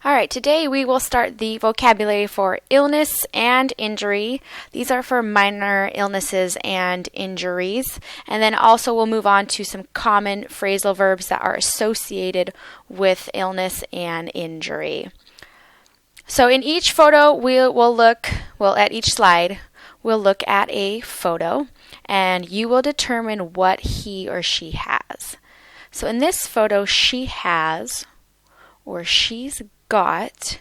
All right, today we will start the vocabulary for illness and injury. These are for minor illnesses and injuries. And then also we'll move on to some common phrasal verbs that are associated with illness and injury. So in each photo, at each slide, we'll look at a photo and you will determine what he or she has. So in this photo, she has, or she's got,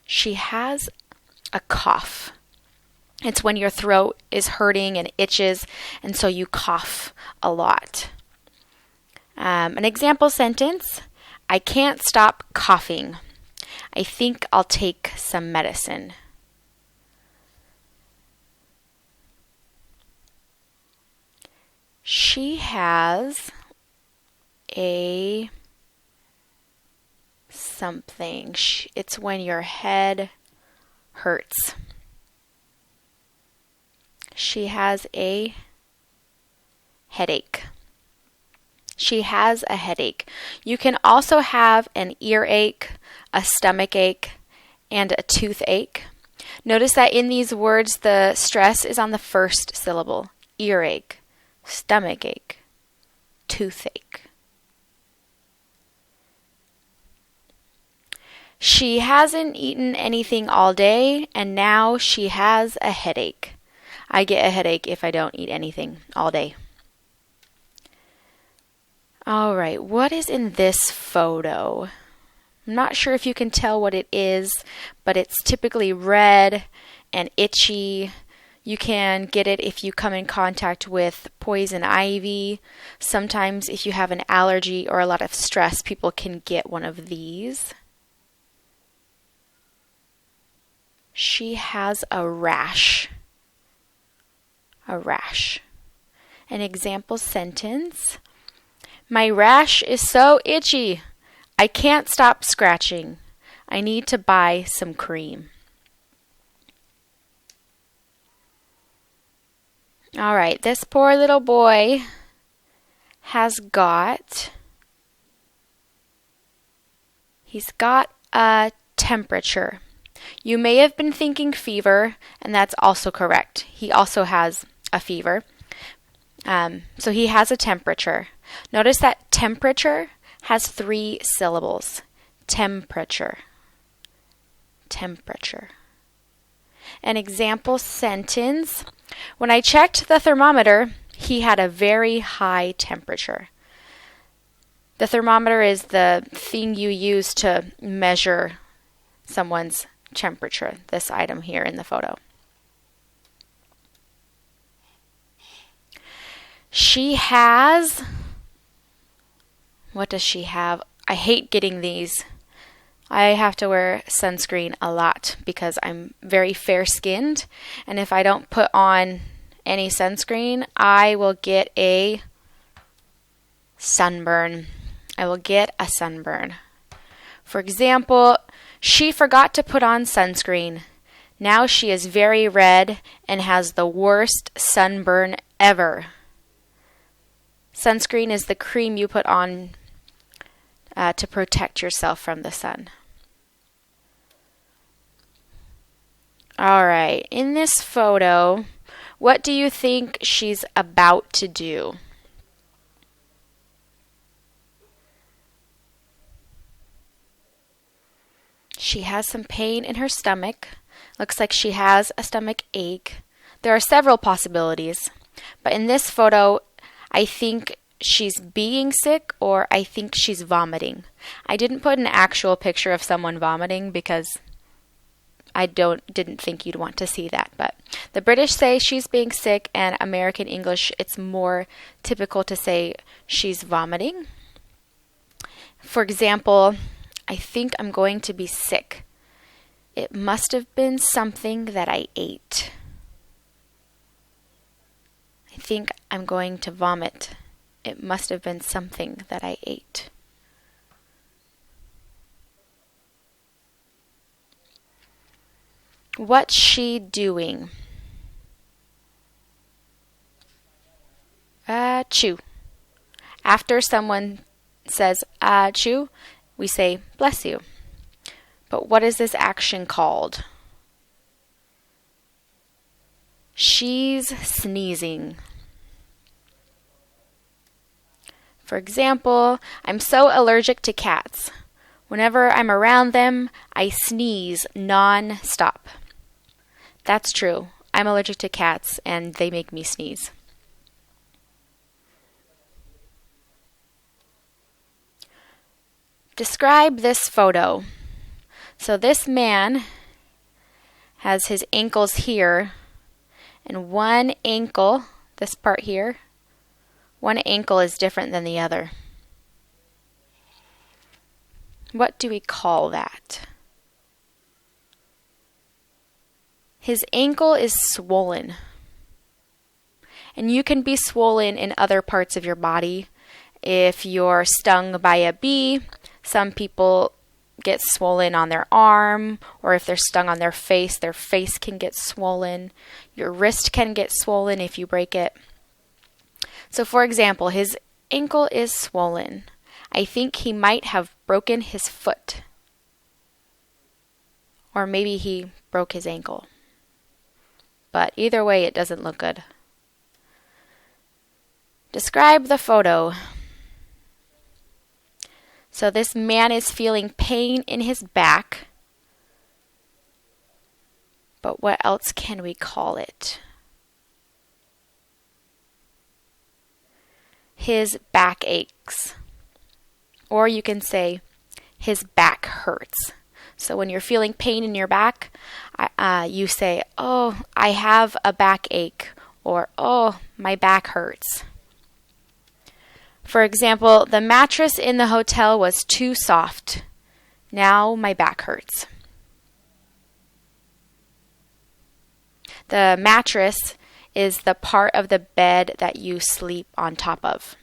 she has a cough. It's when your throat is hurting and itches, and so you cough a lot. An example sentence, I can't stop coughing. I think I'll take some medicine. She has a something. It's when your head hurts. She has a headache. She has a headache. You can also have an earache, a stomach ache, and a toothache. Notice that in these words, the stress is on the first syllable. Earache, stomach ache, toothache. She hasn't eaten anything all day, and now she has a headache. I get a headache if I don't eat anything all day. All right, what is in this photo? I'm not sure if you can tell what it is, but it's typically red and itchy. You can get it if you come in contact with poison ivy. Sometimes if you have an allergy or a lot of stress, people can get one of these. She has a rash. A rash. An example sentence. My rash is so itchy. I can't stop scratching. I need to buy some cream. All right, this poor little boy he's got a temperature. You may have been thinking fever, and that's also correct. He also has a fever. So he has a temperature. Notice that temperature has 3 syllables. Temperature. Temperature. An example sentence. When I checked the thermometer, he had a very high temperature. The thermometer is the thing you use to measure someone's temperature, this item here in the photo. She has, what does she have? I hate getting these. I have to wear sunscreen a lot because I'm very fair-skinned, and if I don't put on any sunscreen, I will get a sunburn. I will get a sunburn. For example, she forgot to put on sunscreen. Now she is very red and has the worst sunburn ever. Sunscreen is the cream you put on to protect yourself from the sun. All right, in this photo, what do you think she's about to do? She has some pain in her stomach. Looks like she has a stomach ache. There are several possibilities, but in this photo, I think she's being sick or I think she's vomiting. I didn't put an actual picture of someone vomiting because I didn't think you'd want to see that. But the British say she's being sick, and American English, it's more typical to say she's vomiting. For example, I think I'm going to be sick. It must have been something that I ate. I think I'm going to vomit. It must have been something that I ate. What's she doing? Chew. After someone says achoo, we say bless you. But what is this action called? She's sneezing. For example, I'm so allergic to cats. Whenever I'm around them, I sneeze non-stop. That's true. I'm allergic to cats and they make me sneeze. Describe this photo. So this man has his ankles here, and one ankle, this part here, one ankle is different than the other. What do we call that? His ankle is swollen. And you can be swollen in other parts of your body. If you're stung by a bee, some people get swollen on their arm, or if they're stung on their face can get swollen. Your wrist can get swollen if you break it. So for example, his ankle is swollen. I think he might have broken his foot. Or maybe he broke his ankle. But either way, it doesn't look good. Describe the photo. So this man is feeling pain in his back. But what else can we call it? His back aches. Or you can say his back hurts. So when you're feeling pain in your back, you say, oh, I have a backache, or oh, my back hurts. For example, the mattress in the hotel was too soft. Now my back hurts. The mattress is the part of the bed that you sleep on top of.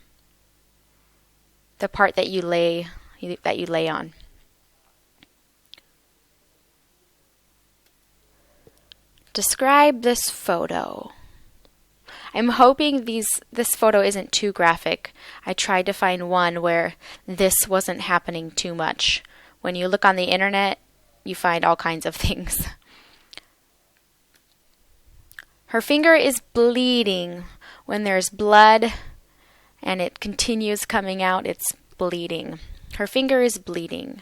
The part that you lay on. Describe this photo. I'm hoping this photo isn't too graphic. I tried to find one where this wasn't happening too much. When you look on the internet, you find all kinds of things. Her finger is bleeding. When there's blood and it continues coming out, it's bleeding. Her finger is bleeding.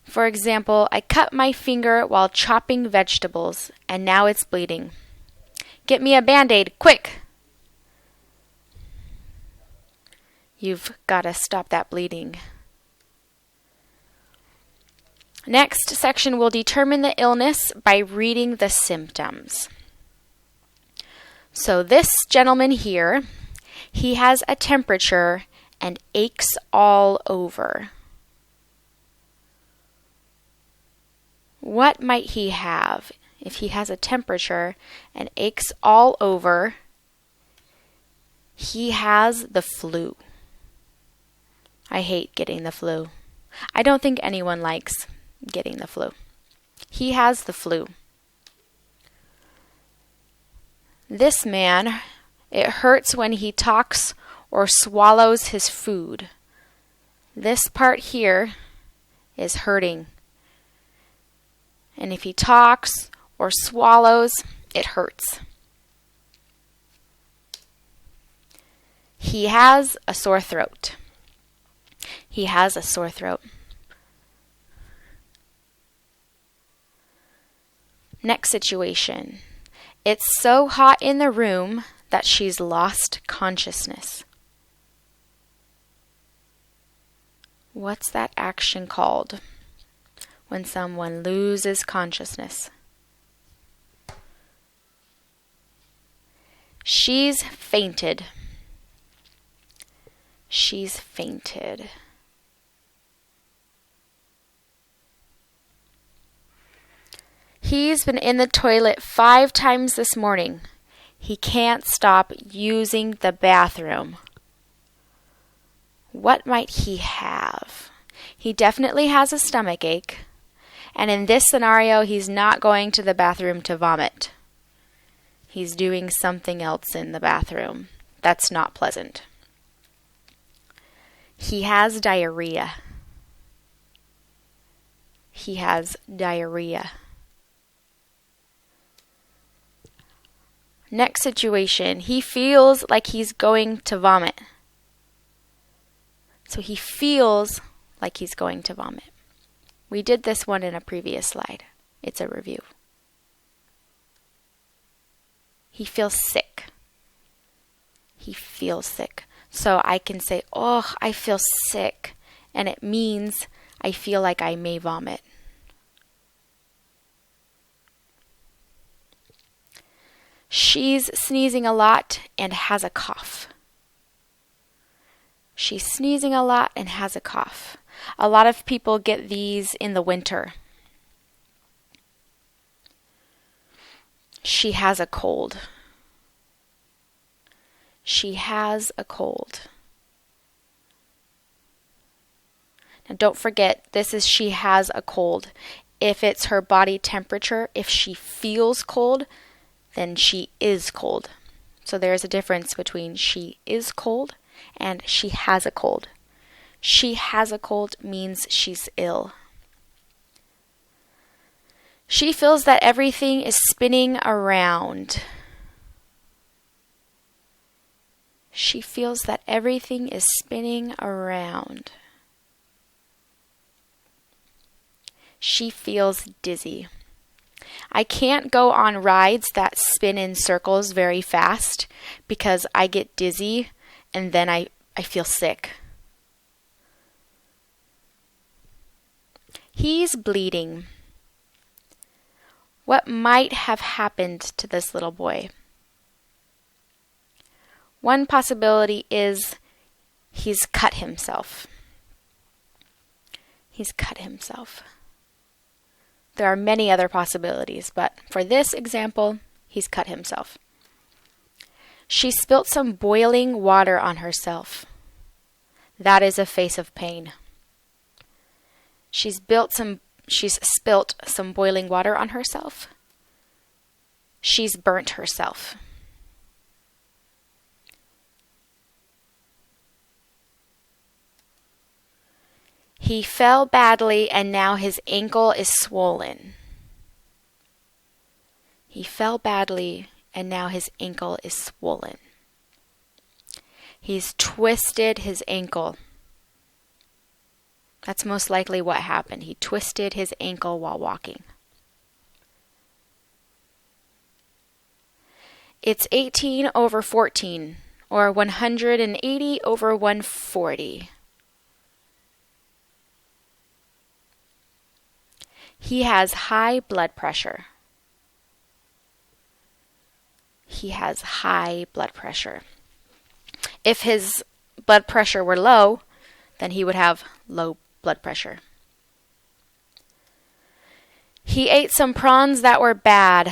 For example, I cut my finger while chopping vegetables, and now it's bleeding. Get me a Band-Aid, quick! You've got to stop that bleeding. Next section will determine the illness by reading the symptoms. So this gentleman here, he has a temperature and aches all over. What might he have? If he has a temperature and aches all over, he has the flu. I hate getting the flu. I don't think anyone likes getting the flu. He has the flu. This man, it hurts when he talks or swallows his food. This part here is hurting. And if he talks or swallows, it hurts. He has a sore throat. He has a sore throat. Next situation. It's so hot in the room that she's lost consciousness. What's that action called when someone loses consciousness? She's fainted. She's fainted. He's been in the toilet 5 times this morning. He can't stop using the bathroom. What might he have? He definitely has a stomach ache. And in this scenario, he's not going to the bathroom to vomit. He's doing something else in the bathroom. That's not pleasant. He has diarrhea. He has diarrhea. Next situation, he feels like he's going to vomit. So he feels like he's going to vomit. We did this one in a previous slide. It's a review. He feels sick. He feels sick. So I can say, oh, I feel sick. And it means I feel like I may vomit. She's sneezing a lot and has a cough. She's sneezing a lot and has a cough. A lot of people get these in the winter. She has a cold. She has a cold. Now don't forget, this is she has a cold. If it's her body temperature, if she feels cold, then she is cold. So there's a difference between she is cold and she has a cold. She has a cold means she's ill. She feels that everything is spinning around. She feels that everything is spinning around. She feels dizzy. I can't go on rides that spin in circles very fast because I get dizzy and then I feel sick. He's bleeding. What might have happened to this little boy? One possibility is he's cut himself. He's cut himself. There are many other possibilities, but for this example, he's cut himself. She spilt some boiling water on herself. That is a face of pain. She's spilt some boiling water on herself. She's burnt herself. He fell badly and now his ankle is swollen. He fell badly and now his ankle is swollen. He's twisted his ankle. That's most likely what happened. He twisted his ankle while walking. It's 18 over 14, or 180 over 140. He has high blood pressure. He has high blood pressure. If his blood pressure were low, then he would have low blood pressure. He ate some prawns that were bad.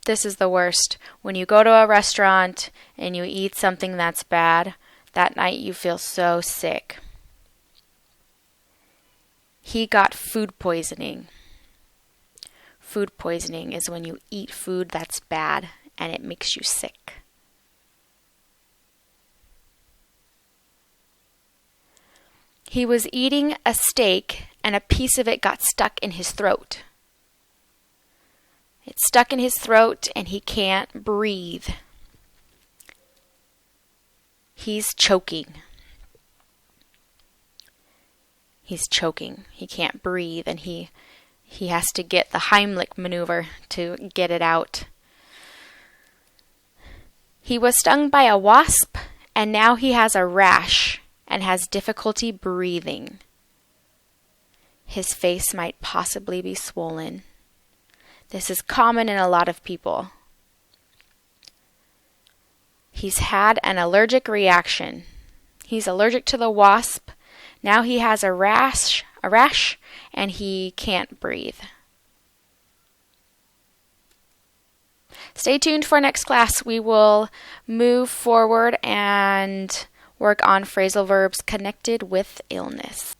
This is the worst. When you go to a restaurant and you eat something that's bad, that night you feel so sick. He got food poisoning. Food poisoning is when you eat food that's bad and it makes you sick. He was eating a steak and a piece of it got stuck in his throat. It's stuck in his throat and he can't breathe. He's choking. He's choking. He can't breathe and he has to get the Heimlich maneuver to get it out. He was stung by a wasp and now he has a rash and has difficulty breathing. His face might possibly be swollen. This is common in a lot of people. He's had an allergic reaction. He's allergic to the wasp. Now he has a rash, and he can't breathe. Stay tuned for next class. We will move forward and work on phrasal verbs connected with illness.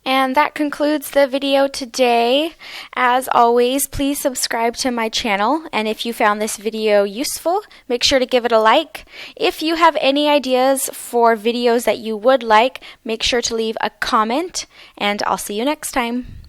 And that concludes the video today. As always, please subscribe to my channel, and if you found this video useful, make sure to give it a like. If you have any ideas for videos that you would like, make sure to leave a comment, and I'll see you next time.